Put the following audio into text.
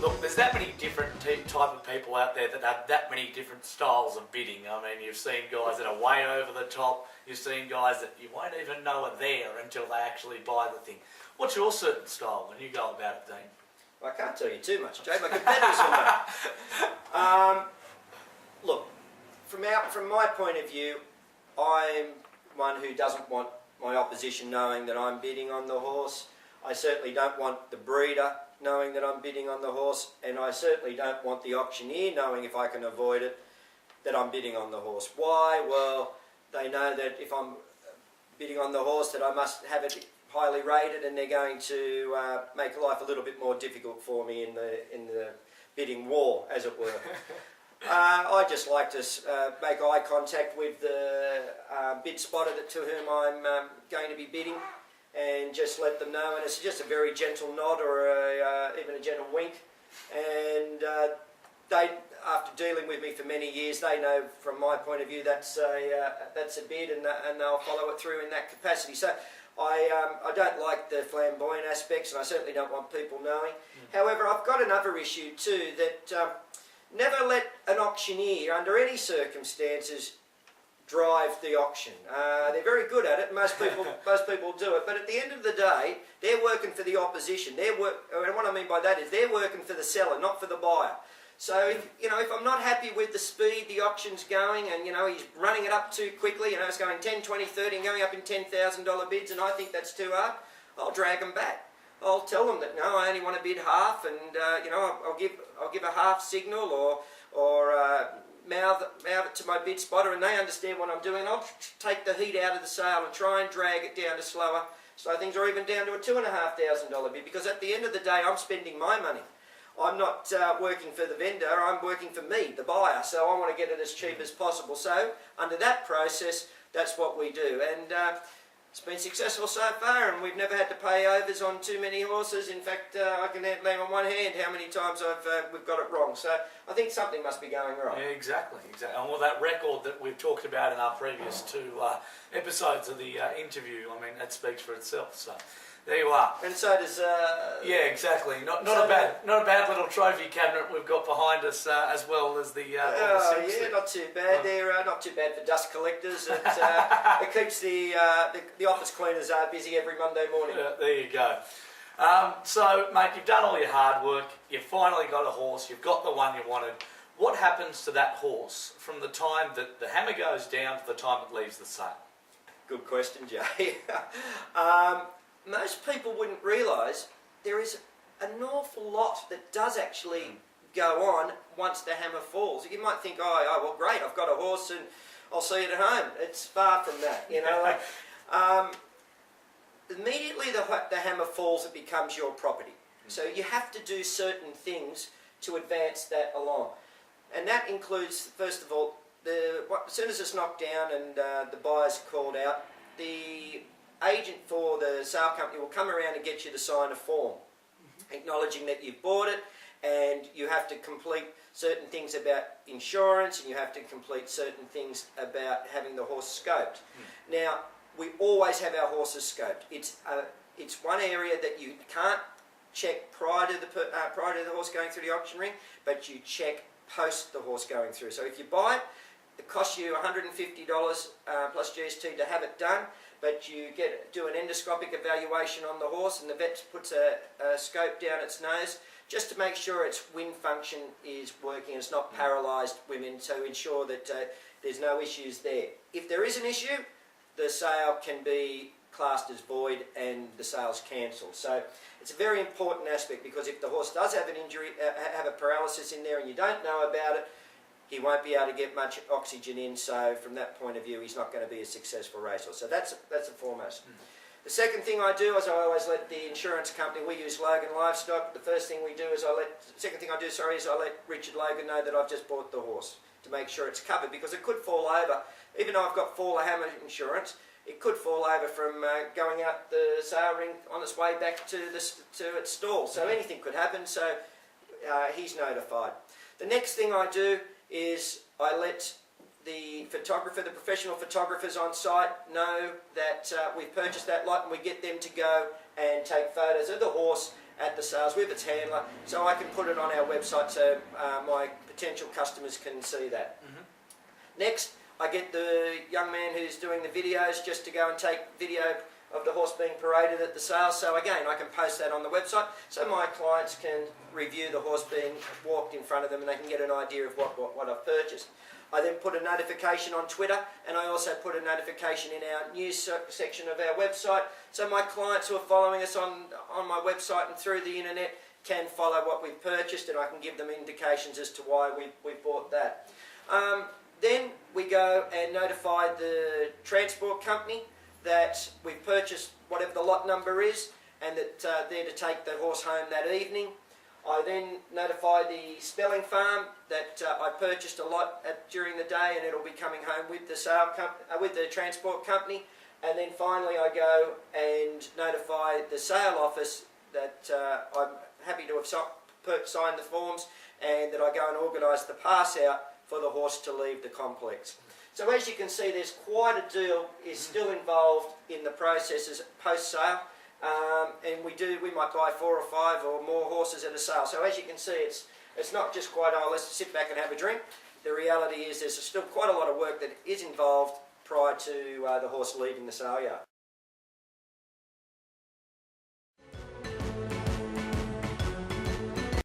Look, there's that many different type of people out there that have that many different styles of bidding. I mean, you've seen guys that are way over the top. You've seen guys that you won't even know are there until they actually buy the thing. What's your certain style when you go about it, Dean? Well, I can't tell you too much, Jay. My competitors will know. Look, from my point of view, I'm one who doesn't want my opposition knowing that I'm bidding on the horse. I certainly don't want the breeder knowing that I'm bidding on the horse, and I certainly don't want the auctioneer knowing, if I can avoid it, that I'm bidding on the horse. Why? Well, they know that if I'm bidding on the horse that I must have it highly rated, and they're going to make life a little bit more difficult for me in the bidding war, as it were. I just like to make eye contact with the bid spotter to whom I'm going to be bidding, and just let them know, and it's just a very gentle nod or even a gentle wink, and they, after dealing with me for many years, they know from my point of view that's a bid, and they'll follow it through in that capacity. So I don't like the flamboyant aspects, and I certainly don't want people knowing. However, I've got another issue too, that never let an auctioneer, under any circumstances, drive the auction. They're very good at it. Most people do it. But at the end of the day, they're working for the opposition. And what I mean by that is they're working for the seller, not for the buyer. So if I'm not happy with the speed the auction's going, and he's running it up too quickly, it's going 10, 20, 30, and going up in $10,000 bids, and I think that's too hard, I'll drag them back. I'll tell them that no, I only want to bid half, and I'll give a half signal or mouth it to my bid spotter, and they understand what I'm doing. I'll take the heat out of the sale and try and drag it down to slower, so things are even down to a $2,500 bid, because at the end of the day I'm spending my money. I'm not working for the vendor, I'm working for me, the buyer, so I want to get it as cheap as possible. So under that process, that's what we do, and it's been successful so far, and we've never had to pay overs on too many horses. In fact, I can name on one hand how many times we've got it wrong. So I think something must be going wrong. Yeah, exactly. And well, that record that we've talked about in our previous two episodes of the interview, I mean, that speaks for itself. So there you are. And so does. Yeah, exactly. Not a bad little trophy cabinet we've got behind us, as well as the. Yeah, not too bad. They're not too bad for dust collectors. It keeps the office cleaners busy every Monday morning. There you go. So, mate, you've done all your hard work. You've finally got a horse. You've got the one you wanted. What happens to that horse from the time that the hammer goes down to the time it leaves the sale? Good question, Jay. Most people wouldn't realise there is an awful lot that does actually go on once the hammer falls. You might think, oh well, great, I've got a horse and I'll see it at home. It's far from that, Immediately the hammer falls, it becomes your property. So you have to do certain things to advance that along. And that includes, first of all, as soon as it's knocked down and the buyer's called out, the agent for the sale company will come around and get you to sign a form acknowledging that you've bought it, and you have to complete certain things about insurance, and you have to complete certain things about having the horse scoped. Now, we always have our horses scoped. It's one area that you can't check prior to the horse going through the auction ring, but you check post the horse going through. So if you buy it, it costs you $150 plus GST to have it done, but you do an endoscopic evaluation on the horse, and the vet puts a scope down its nose just to make sure its wind function is working, it's not paralysed women, to ensure that there's no issues there. If there is an issue, the sale can be classed as void and the sale's cancelled. So it's a very important aspect, because if the horse does have an injury, have a paralysis in there, and you don't know about it, he won't be able to get much oxygen in, so from that point of view he's not going to be a successful racehorse. So that's the foremost. The second thing I do is I always let the insurance company, we use Logan Livestock, the second thing I do is I let Richard Logan know that I've just bought the horse, to make sure it's covered, because it could fall over. Even though I've got faller hammer insurance, it could fall over from going out the sale ring on its way back to its stall. So anything could happen, so he's notified. The next thing I do is I let the photographer, the professional photographers on site know that we've purchased that lot, and we get them to go and take photos of the horse at the sales with its handler, so I can put it on our website so my potential customers can see that. Next, I get the young man who's doing the videos just to go and take video of the horse being paraded at the sales. So again, I can post that on the website so my clients can review the horse being walked in front of them, and they can get an idea of what I've purchased. I then put a notification on Twitter, and I also put a notification in our news section of our website, so my clients who are following us on my website and through the internet can follow what we've purchased, and I can give them indications as to why we bought that. Then we go and notify the transport company that we've purchased whatever the lot number is, and that they're to take the horse home that evening. I then notify the spelling farm that I purchased a lot during the day, and it'll be coming home with the transport company. And then finally I go and notify the sale office that I'm happy to have signed the forms, and that I go and organise the pass out for the horse to leave the complex. So as you can see, there's quite a deal is still involved in the processes post-sale. And we might buy 4 or 5 or more horses at a sale. So as you can see, it's not just quite, oh, let's sit back and have a drink. The reality is there's still quite a lot of work that is involved prior to the horse leaving the sale yard.